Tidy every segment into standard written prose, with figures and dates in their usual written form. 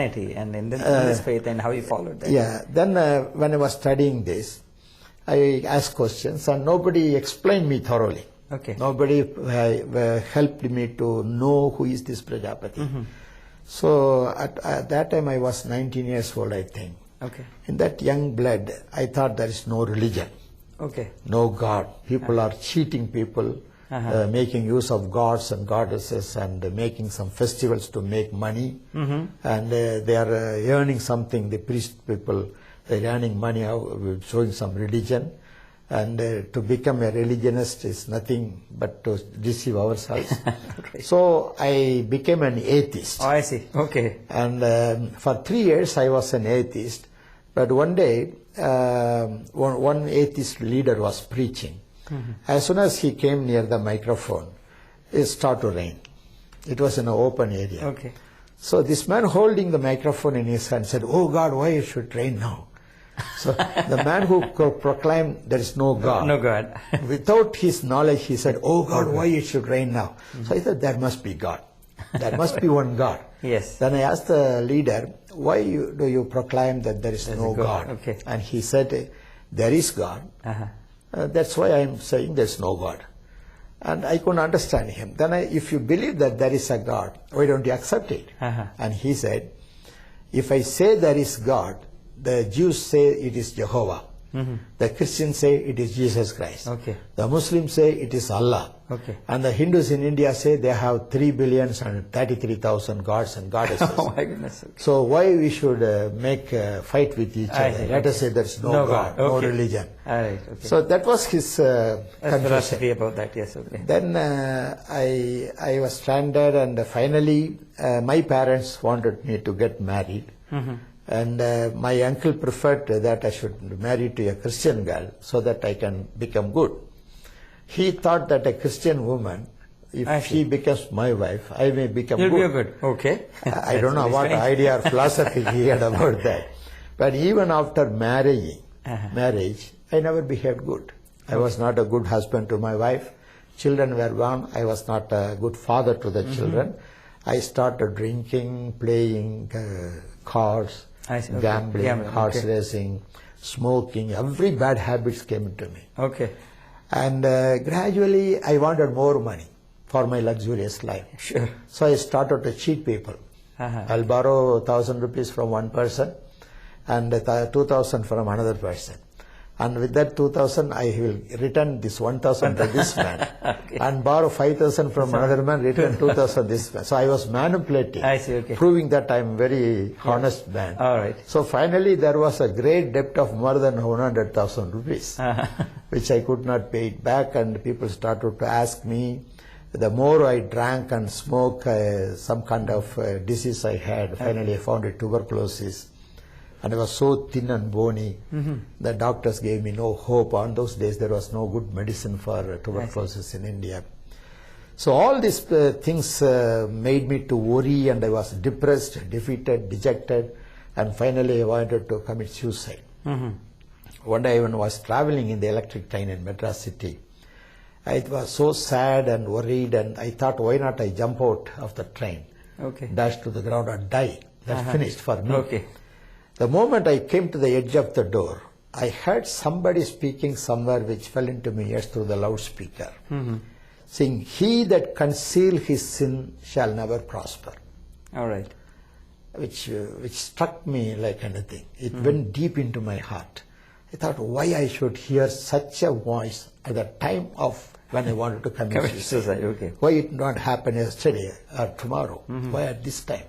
And in this faith and how you followed that. Yeah. Then when I was studying this, I asked questions and nobody explained me thoroughly. Okay. Nobody helped me to know who is this Prajapati. So at that time I was 19 years old, I think. Okay. In that young blood, I thought there is no religion. Okay. No God. People are cheating people, making use of gods and goddesses and making some festivals to make money. And they are earning something, the priest people, they are earning money out, showing some religion. And to become a religionist is nothing but to deceive ourselves. Okay. So I became an atheist. Oh, I see. Okay. And for 3 years I was an atheist. But one day, one atheist leader was preaching. As soon as he came near the microphone, it started to rain. It was in an open area. Okay. So this man holding the microphone in his hand said, "Oh God, why it should rain now?" So the man who proclaimed there is no God, No God. without his knowledge, he said, "Oh God, why it should rain now?" So I said, "There must be God. There must be one God." Yes. Then I asked the leader, "Why do you proclaim that there is no God?" Okay. And he said, "There is God. That's why I am saying there is no God." And I couldn't understand him. Then if you believe that there is a God, why don't you accept it? And he said, "If I say there is God, the Jews say it is Jehovah. The Christians say it is Jesus Christ. Okay. The Muslims say it is Allah. Okay. And the Hindus in India say they have 3,033,000 gods and goddesses. Oh my goodness. Okay. So why we should make a fight with each other? Let us say there is no God, no religion." All right. Okay. So that was his philosophy about that. Yes. Okay. Then I was stranded, and finally my parents wanted me to get married. And my uncle preferred that I should marry to a Christian girl so that I can become good. He thought that a Christian woman, if she becomes my wife, I may become good. You'll be good. Okay. I don't know what idea or philosophy he had about that. But even after marriage, I never behaved good. I was not a good husband to my wife. Children were born. I was not a good father to the children. I started drinking, playing cards, gambling, horse racing, smoking. Every bad habits came into me. Okay. And gradually I wanted more money for my luxurious life. Sure. So I started to cheat people. I'll borrow 1,000 rupees from one person and 2,000 from another person. And with that 2,000, I will return this 1,000 to this man, and borrow 5,000 from another man, return 2,000 this man. So I was manipulating, proving that I am very honest man. All right. So finally, there was a great debt of more than 100,000 rupees, which I could not pay it back, and people started to ask me. The more I drank and smoked, some kind of disease I had. Finally, I found it tuberculosis. And I was so thin and bony. The doctors gave me no hope. On those days, there was no good medicine for tuberculosis in India. So all these things made me to worry, and I was depressed, defeated, dejected, and finally I wanted to commit suicide. One day when I was traveling in the electric train in Madras city, I was so sad and worried, and I thought, why not I jump out of the train, dash to the ground and die. That's finished for me. The moment I came to the edge of the door, I heard somebody speaking somewhere which fell into my ears through the loudspeaker, saying, "He that conceal his sin shall never prosper." All right. Which struck me like anything. It went deep into my heart. I thought, why I should hear such a voice at the time of when I wanted to commit suicide. Why it not happen yesterday or tomorrow? Why at this time?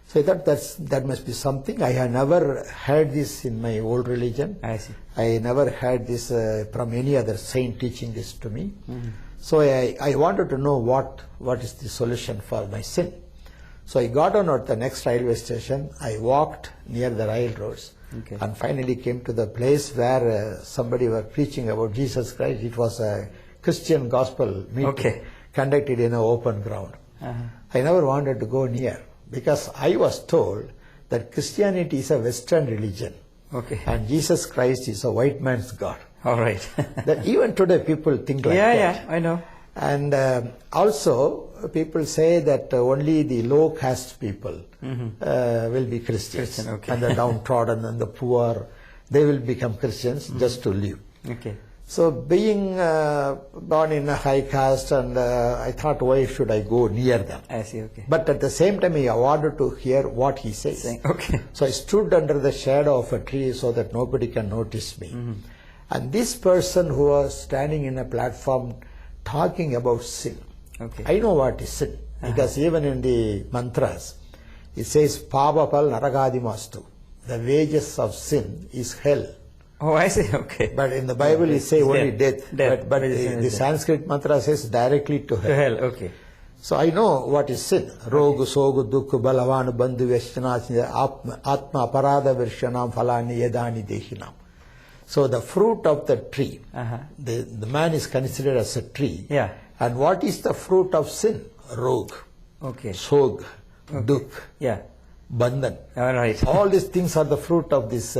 So I thought that must be something. I had never heard this in my old religion. I see. I never heard this from any other saint teaching this to me. So I wanted to know what is the solution for my sin. So I got on at the next railway station. I walked near the railroads and finally came to the place where somebody was preaching about Jesus Christ. It was a Christian gospel meeting conducted in an open ground. I never wanted to go near, because I was told that Christianity is a Western religion, and Jesus Christ is a white man's God. All right. That even today people think like that. Yeah, I know. And also, people say that only the low caste people will be Christians. Christian, okay. And the downtrodden and the poor, they will become Christians just to live. Okay. So being born in a high caste, and I thought, why should I go near them? I see, okay. But at the same time, I wanted to hear what he says. Okay. So I stood under the shadow of a tree so that nobody can notice me. And this person who was standing in a platform talking about sin, Okay. I know what is sin, because even in the mantras, it says, Pavapal Naragadimastu. The wages of sin is hell. Oh, I see, okay. But in the Bible, it says only death. Death. But Wages the is death. Sanskrit mantra says directly to To hell. hell, okay. So I know what is sin. Rogu, sogu, dukhu, balavanu, bandhu, veshtana, atma, aparada, virshanam, falani, yedani, dehinam. So the fruit of the tree, the man is considered as a tree. Yeah. And what is the fruit of sin? Rog, Okay. sog, dukh, Yeah. bandhan. All right. All these things are the fruit of this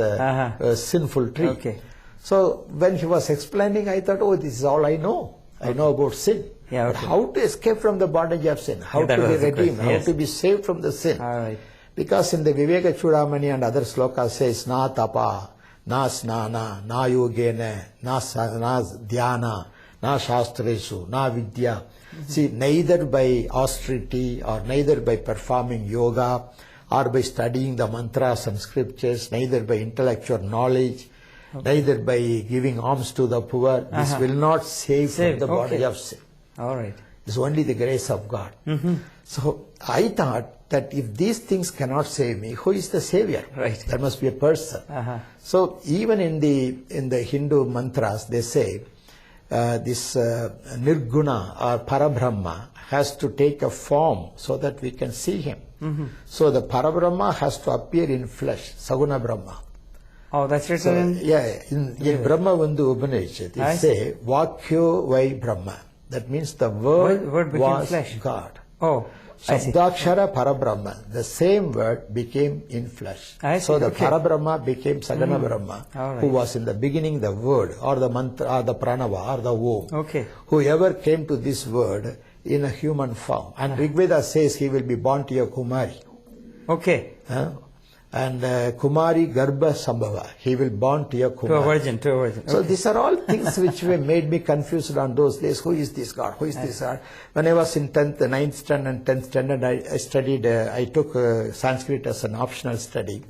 sinful tree. Okay. So when he was explaining, I thought, oh, this is all I know. I know about sin. Yeah, But okay. how to escape from the bondage of sin? How Yeah, that to be was the redeemed? question, How yes. to be saved from the sin? All right. Because in the Viveka Chudamani and other slokas says, na tapa, na snana, na yogena, na dhyana, na shastresu, na vidya. See, neither by austerity or neither by performing yoga or by studying the mantras and scriptures, neither by intellectual knowledge, neither by giving alms to the poor, this will not save from the bondage of sin. All right. It's only the grace of God. So I thought that if these things cannot save me, who is the savior? Right. There must be a person. So even in the Hindu mantras, they say this Nirguna or Parabrahma has to take a form so that we can see him. So the Parabrahma has to appear in flesh, Saguna Brahma. Oh, that's So, written in... yeah, in Brahma Vandu Upanishad, I it say Vakyo Vai Brahma. That means the word became was flesh. God. Oh, I see. Sabdakshara Parabrahma, the same word became in flesh. I see, So the okay. Parabrahma became Sagana Brahma, All right. who was in the beginning the word or the mantra or the pranava or the Om. Okay. Whoever came to this word in a human form. And Rigveda says he will be born to a Kumari. Okay. And Kumari Garbha Sambhava, he will born to a Kumari. To a virgin, to a virgin. So Okay. these are all things which were made me confused on those days. Who is this God? Who is this God? When I was in 9th standard and 10th standard, I studied, I took Sanskrit as an optional study,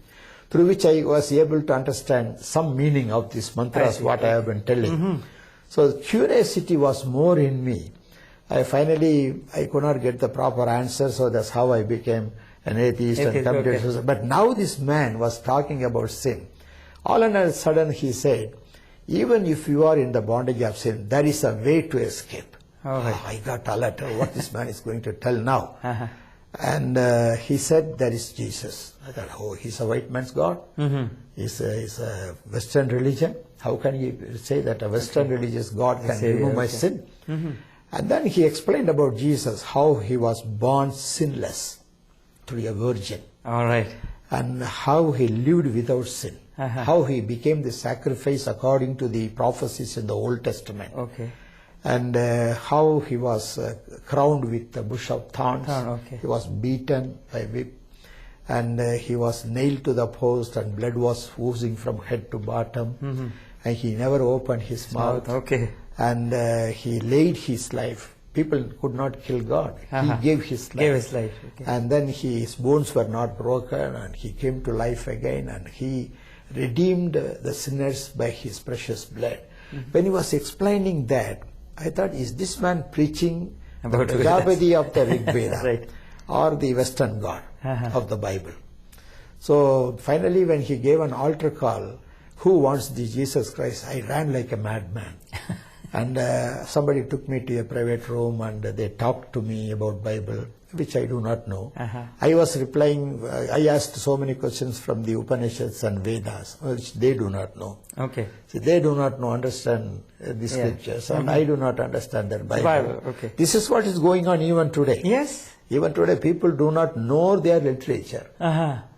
through which I was able to understand some meaning of these mantras, what I have been telling. So curiosity was more in me. I could not get the proper answer, so that's how I became an atheist and committed suicide. But now this man was talking about sin. All of a sudden he said, even if you are in the bondage of sin, there is a way to escape. All right. I got alert what this man is going to tell now. And he said, there is Jesus. I thought, oh, he's a white man's God? He's a Western religion? How can you say that a Western religious God can remove my sin? And then he explained about Jesus, how he was born sinless through a virgin. All right. And how he lived without sin. How he became the sacrifice according to the prophecies in the Old Testament. Okay. And how he was crowned with a bush of thorns. Okay. He was beaten by whip. And he was nailed to the post, and blood was oozing from head to bottom. And he never opened his mouth. Okay. And he laid his life. People could not kill God. He gave his life. Gave his life. Okay. And then his bones were not broken, and he came to life again, and he redeemed the sinners by his precious blood. When he was explaining that, I thought, is this man preaching About the Prajapati of the Rig Veda Right. or the Western God of the Bible? So finally, when he gave an altar call, who wants the Jesus Christ? I ran like a madman. And somebody took me to a private room, and they talked to me about Bible, which I do not know. I was replying, I asked so many questions from the Upanishads and Vedas, which they do not know. Okay. See, they do not understand the scriptures, and I do not understand their Bible. Bible, okay. This is what is going on even today. Yes. Even today, people do not know their literature.